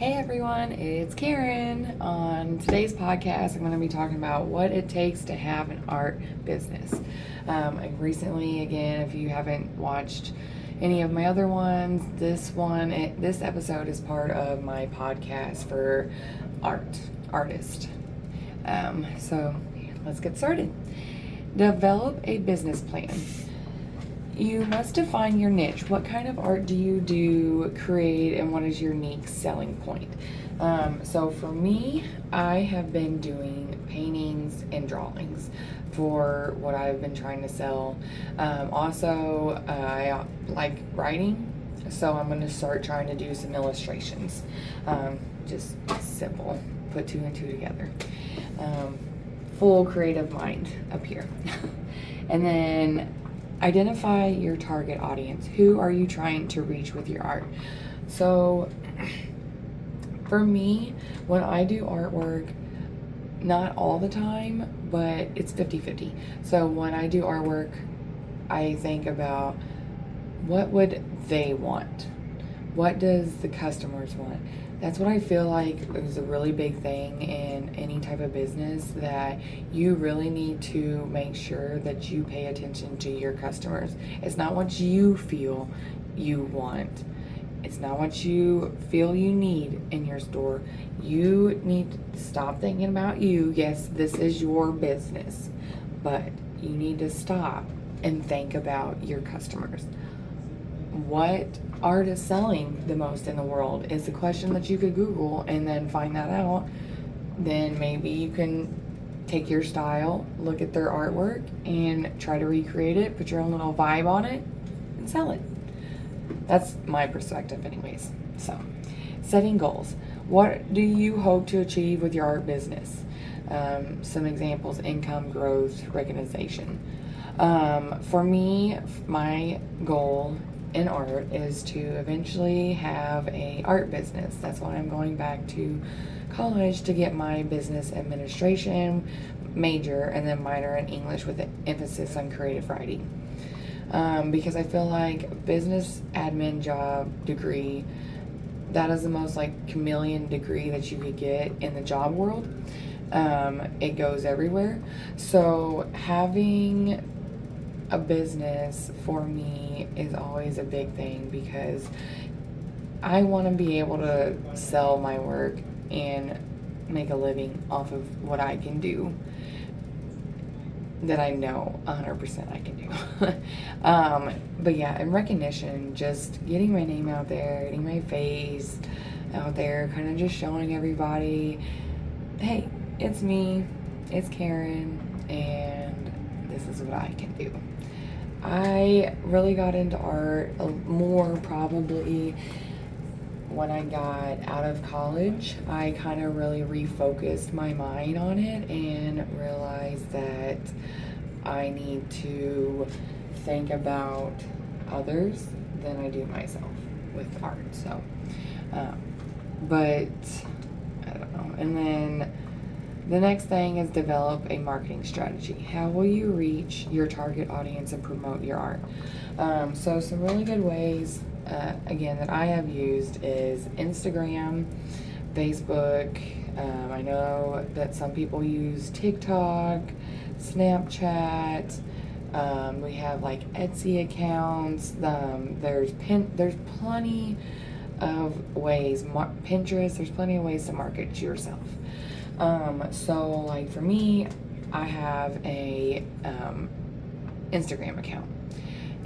Hey everyone, it's Karen. On today's podcast, I'm going to be talking about what it takes to have an art business. I recently, again, if you haven't watched any of my other ones, this episode is part of my podcast for artists. So let's get started. Develop a business plan. You must define your niche. What kind of art do you create, and what is your unique selling point? So for me, I have been doing paintings and drawings for what I've been trying to sell. Also, I like writing, so I'm going to start trying to do some illustrations. Just simple, put two and two together. Full creative mind up here. And then identify your target audience. Who are you trying to reach with your art? So for me, when I do artwork, not all the time, but it's 50-50. So when I do artwork, I think about what would they want? What does the customers want? That's what I feel like is a really big thing in any type of business, that you really need to make sure that you pay attention to your customers. It's not what you feel you want. It's not what you feel you need in your store. You need to stop thinking about you. Yes, this is your business, but you need to stop and think about your customers. What art is selling the most in the world is a question that you could Google and then find that out. Then maybe you can take your style, look at their artwork, and try to recreate it, put your own little vibe on it, and sell it. That's my perspective anyways. So, setting goals. What do you hope to achieve with your art business? Some examples: income, growth, recognition. For me, my goal in art is to eventually have a art business. That's why I'm going back to college to get my business administration major and then minor in English with an emphasis on creative writing. Because I feel like business admin job degree, that is the most like chameleon degree that you could get in the job world. It goes everywhere. So having a business for me is always a big thing, because I want to be able to sell my work and make a living off of what I can do, that I know 100% I can do. But yeah, and recognition, just getting my name out there, getting my face out there, kind of just showing everybody, hey, it's me, it's Karen, and this is what I can do. I really got into art more probably when I got out of college. I kind of really refocused my mind on it and realized that I need to think about others than I do myself with art. So, but I don't know. And then the next thing is develop a marketing strategy. How will you reach your target audience and promote your art? So some really good ways, again, that I have used is Instagram, Facebook. I know that some people use TikTok, Snapchat. We have like Etsy accounts. There's plenty of ways. Pinterest. There's plenty of ways to market yourself. So like for me, I have a Instagram account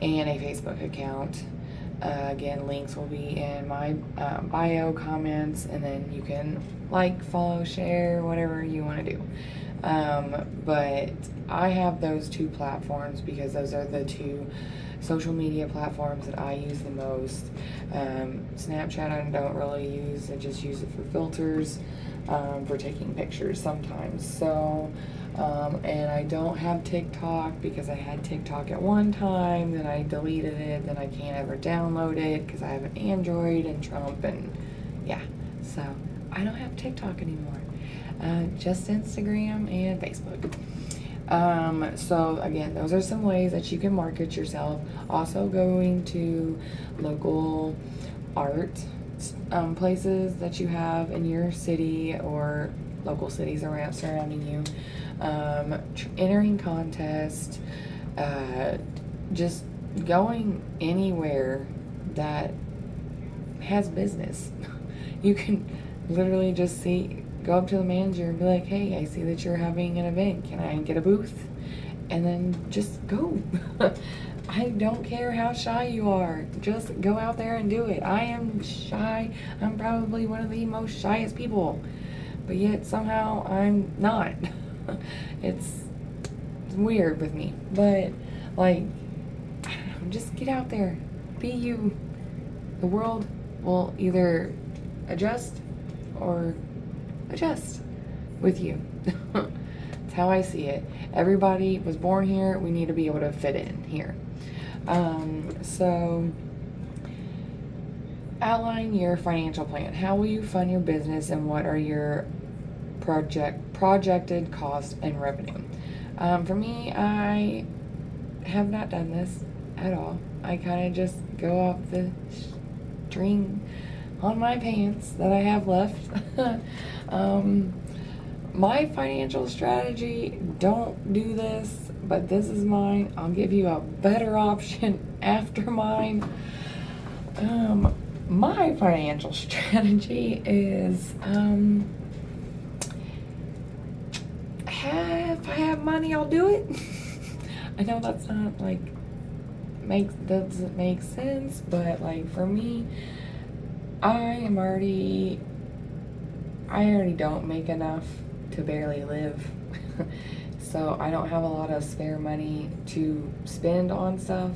and a Facebook account. Again, links will be in my bio, comments, and then you can like, follow, share, whatever you want to do. But I have those two platforms because those are the two social media platforms that I use the most. Snapchat I don't really use. I just use it for filters, for taking pictures sometimes. So, and I don't have TikTok because I had TikTok at one time, then I deleted it, then I can't ever download it because I have an Android and Trump, and yeah, so I don't have TikTok anymore. Just Instagram and Facebook. So again, those are some ways that you can market yourself. Also going to local art places that you have in your city or local cities around surrounding you, entering contests, just going anywhere that has business. You can literally just go up to the manager and be like, hey, I see that you're having an event. Can I get a booth? And then just go. I don't care how shy you are. Just go out there and do it. I am shy. I'm probably one of the most shyest people. But yet somehow I'm not. It's weird with me. But like, just get out there. Be you. The world will either adjust or adjust with you. That's how I see it. Everybody was born here. We need to be able to fit in here. So outline your financial plan. How will you fund your business, and what are your projected costs and revenue? For me, I have not done this at all. I kind of just go off the string on my pants that I have left. My financial strategy, don't do this, but this is mine. I'll give you a better option after mine. My financial strategy is, if I have money, I'll do it. I know that's not like, doesn't make sense, but like for me, I already don't make enough to barely live. So I don't have a lot of spare money to spend on stuff.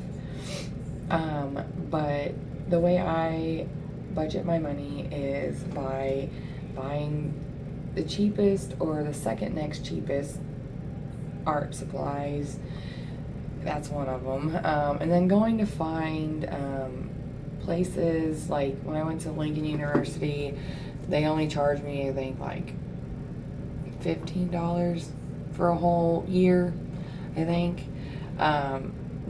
But the way I budget my money is by buying the cheapest or the second next cheapest art supplies. That's one of them. And then going to find places, like when I went to Lincoln University, they only charged me, I think, like $15 for a whole year, I think,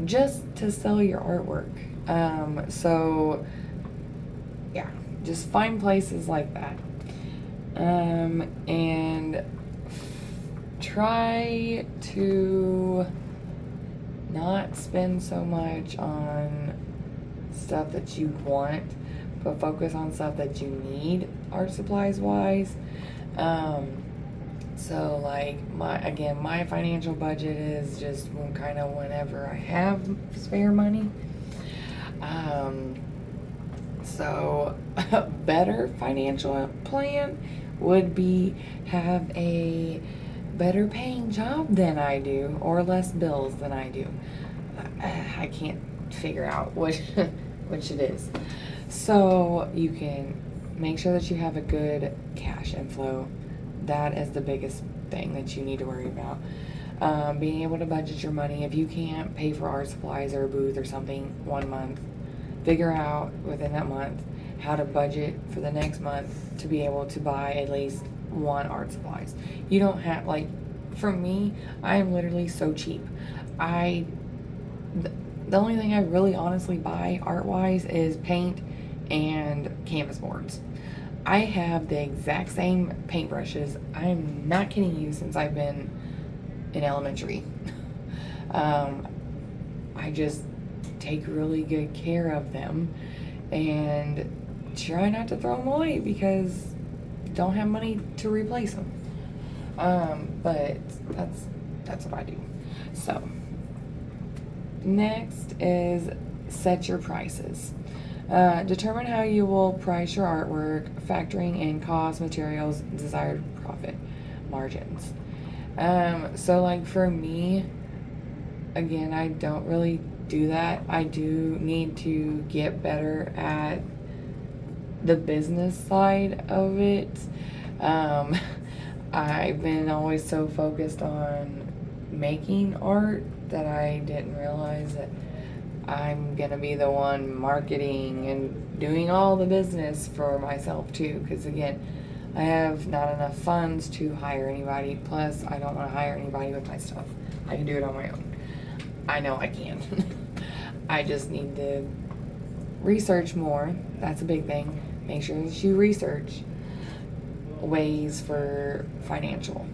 just to sell your artwork. So yeah, just find places like that. And try to not spend so much on stuff that you want, but focus on stuff that you need art supplies wise. So like my financial budget is just kind of whenever I have spare money. So a better financial plan would be have a better paying job than I do, or less bills than I do. I can't figure out which it is. So you can make sure that you have a good cash inflow. That is the biggest thing that you need to worry about. Being able to budget your money. If you can't pay for art supplies or a booth or something one month, figure out within that month how to budget for the next month to be able to buy at least one art supplies. You don't have, like, for me, I am literally so cheap. The only thing I really honestly buy art-wise is paint and canvas boards. I have the exact same paintbrushes. I'm not kidding you, since I've been in elementary. I just take really good care of them and try not to throw them away because don't have money to replace them. But that's what I do. So next is set your prices. Determine how you will price your artwork, factoring in cost, materials, desired profit margins. So like for me, again, I don't really do that. I do need to get better at the business side of it. I've been always so focused on making art that I didn't realize that I'm gonna be the one marketing and doing all the business for myself too, because again, I have not enough funds to hire anybody. Plus, I don't want to hire anybody with my stuff. I can do it on my own. I know I can. I just need to research more. That's a big thing. make sure that you research ways for financial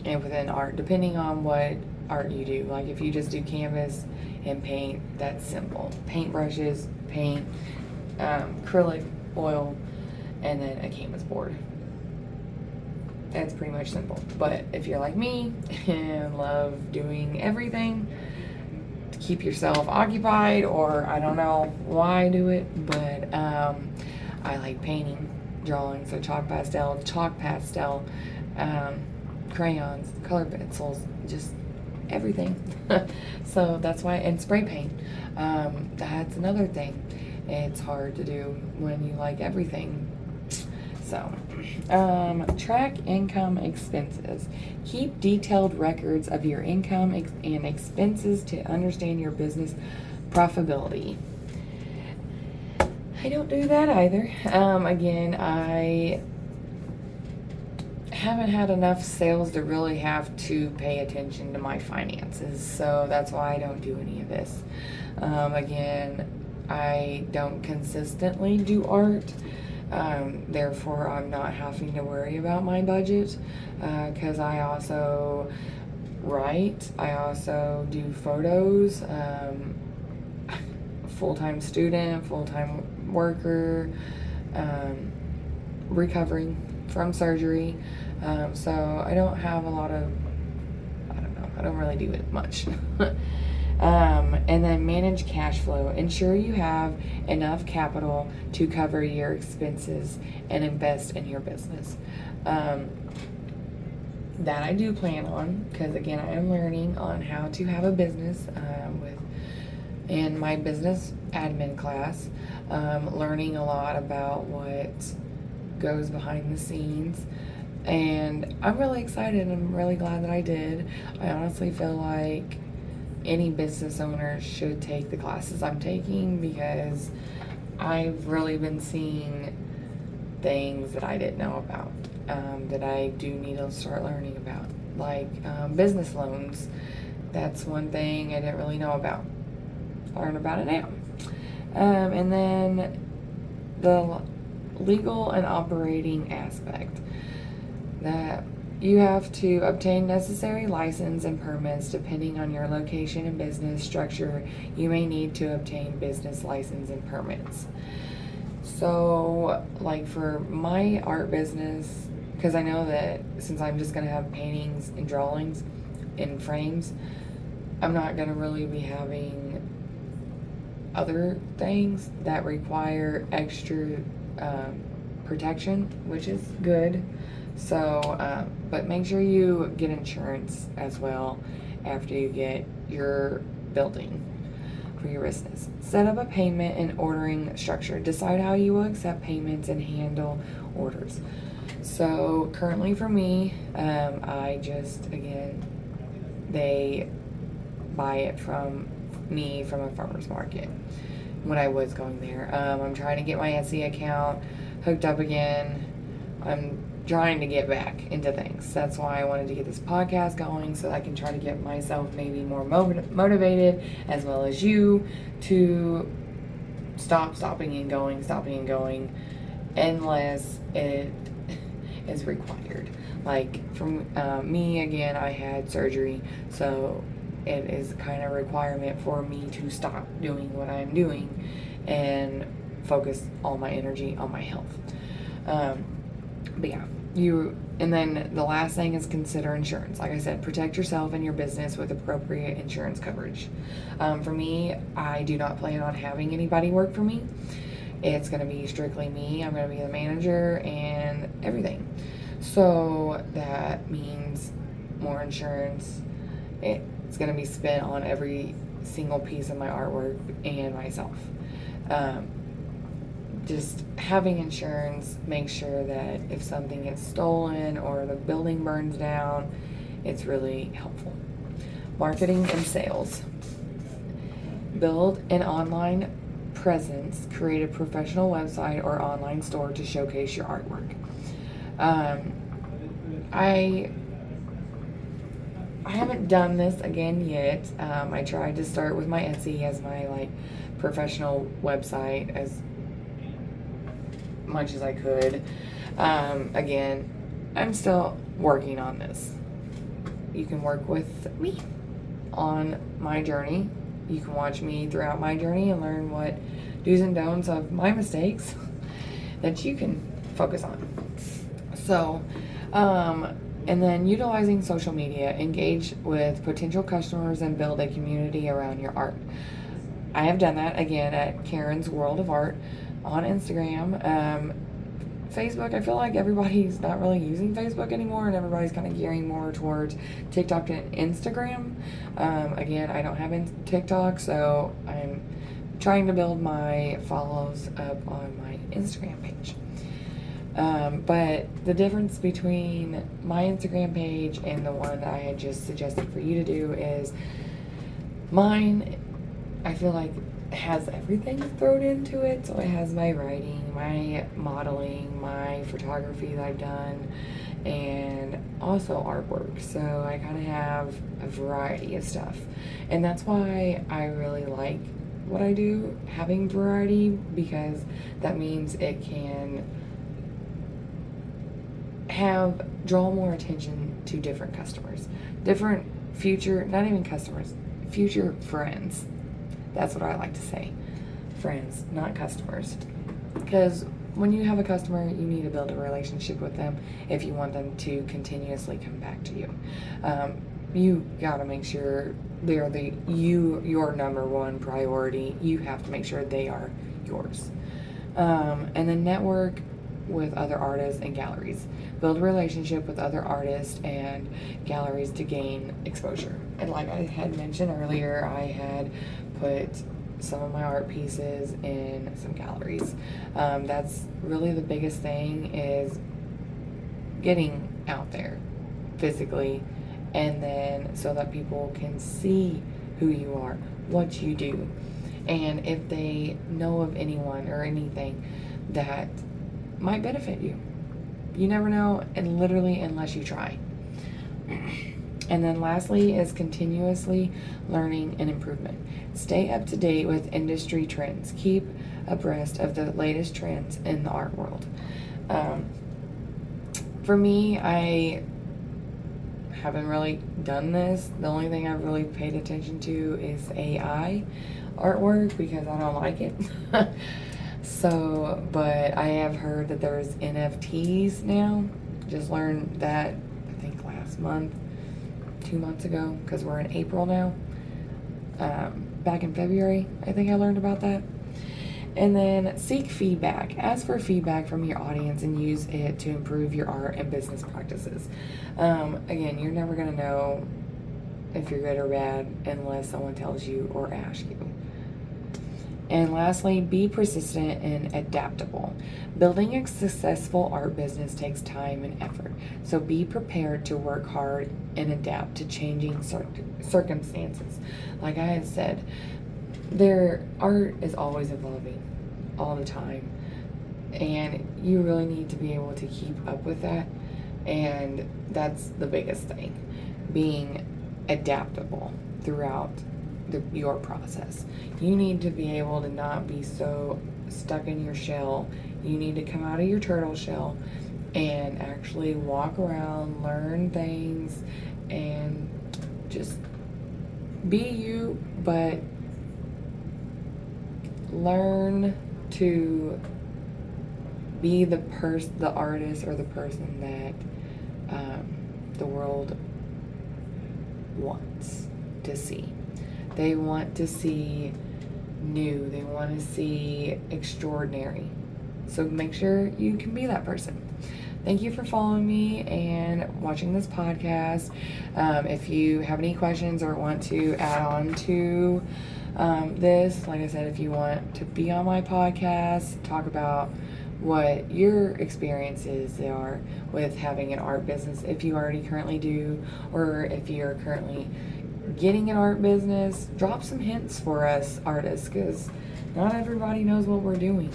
and within art, depending on what art you do. Like if you just do canvas and paint, that's simple. Paint brushes, paint, acrylic, oil, and then a canvas board. That's pretty much simple. But if you're like me and love doing everything to keep yourself occupied, or I don't know why I do it, but I like painting, drawing, so chalk pastel, crayons, color pencils, just everything. So that's why, and spray paint. That's another thing. It's hard to do when you like everything. So, track income expenses. Keep detailed records of your income and expenses to understand your business profitability. I don't do that either. Again, I haven't had enough sales to really have to pay attention to my finances, so that's why I don't do any of this. Again, I don't consistently do art. Therefore, I'm not having to worry about my budget, because I also write, I also do photos, full-time student, full-time worker, recovering from surgery, so I don't have a lot of, I don't really do it much. And then manage cash flow. Ensure you have enough capital to cover your expenses and invest in your business. That I do plan on, because again, I am learning on how to have a business in my business admin class, learning a lot about what goes behind the scenes. And I'm really excited. I'm really glad that I did. I honestly feel like any business owner should take the classes I'm taking, because I've really been seeing things that I didn't know about, that I do need to start learning about, like business loans. That's one thing I didn't really know about. Learn about it now. And then the legal and operating aspect, that you have to obtain necessary license and permits depending on your location and business structure. You may need to obtain business license and permits. So, like for my art business, because I know that since I'm just going to have paintings and drawings in frames, I'm not going to really be having other things that require extra protection, which is good. So, but make sure you get insurance as well after you get your building for your business. Set up a payment and ordering structure. Decide how you will accept payments and handle orders. So currently for me, I just, again, they buy it from me from a farmer's market when I was going there. I'm trying to get my Etsy account hooked up again. I'm trying to get back into things. That's why I wanted to get this podcast going, so I can try to get myself maybe more motivated, as well as you, to stopping and going unless it is required. Like from me, again, I had surgery, so it is kind of a requirement for me to stop doing what I'm doing and focus all my energy on my health. But yeah, and then the last thing is consider insurance. Like I said, protect yourself and your business with appropriate insurance coverage. For me, I do not plan on having anybody work for me. It's going to be strictly me. I'm going to be the manager and everything. So that means more insurance. It's going to be spent on every single piece of my artwork and myself. Just having insurance makes sure that if something gets stolen or the building burns down, it's really helpful. Marketing and sales. Build an online presence. Create a professional website or online store to showcase your artwork. I haven't done this again yet. I tried to start with my Etsy as my professional website, as much as I could. Again, I'm still working on this. You can work with me on my journey. You can watch me throughout my journey and learn what do's and don'ts of my mistakes that you can focus on. So, and then utilizing social media, engage with potential customers and build a community around your art. I have done that again at Karen's World of Art on Instagram. Facebook, I feel like everybody's not really using Facebook anymore, and everybody's kind of gearing more towards TikTok and Instagram. Again, I don't have TikTok, so I'm trying to build my follows up on my Instagram page. But the difference between my Instagram page and the one that I had just suggested for you to do is mine, I feel like, has everything thrown into it. So it has my writing, my modeling, my photography that I've done, and also artwork. So I kind of have a variety of stuff, and that's why I really like what I do, having variety, because that means it can draw more attention to different customers, different future, not even customers, future friends. That's what I like to say. Friends, not customers. Because when you have a customer, you need to build a relationship with them if you want them to continuously come back to you. You gotta make sure they're your number one priority. You have to make sure they are yours. And then network with other artists and galleries. Build a relationship with other artists and galleries to gain exposure. And like I had mentioned earlier, I had put some of my art pieces in some galleries. That's really the biggest thing, is getting out there physically, and then so that people can see who you are, what you do, and if they know of anyone or anything that might benefit you. You never know, and literally, unless you try. And then lastly is continuously learning and improvement. Stay up to date with industry trends. Keep abreast of the latest trends in the art world. For me, I haven't really done this. The only thing I've really paid attention to is AI artwork, because I don't like it. So, but I have heard that there's NFTs now. Just learned that, I think, last month, 2 months ago, because we're in April now. Back in February, I think I learned about that. And then seek feedback. Ask for feedback from your audience and use it to improve your art and business practices. Again, you're never going to know if you're good or bad unless someone tells you or asks you. And lastly, be persistent and adaptable. Building a successful art business takes time and effort. So be prepared to work hard and adapt to changing circumstances. Like I had said, their art is always evolving all the time. And you really need to be able to keep up with that. And that's the biggest thing. Being adaptable throughout your process. You need to be able to not be so stuck in your shell. You need to come out of your turtle shell and actually walk around, learn things, and just be you, but learn to be the artist or the person that the world wants to see. They want to see new. They want to see extraordinary. So make sure you can be that person. Thank you for following me and watching this podcast. If you have any questions or want to add on to this, like I said, if you want to be on my podcast, talk about what your experiences are with having an art business, if you already currently do, or if you're currently getting an art business, drop some hints for us artists, because not everybody knows what we're doing.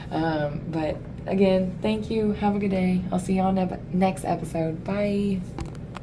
But again, thank you. Have a good day. I'll see you on next episode. Bye.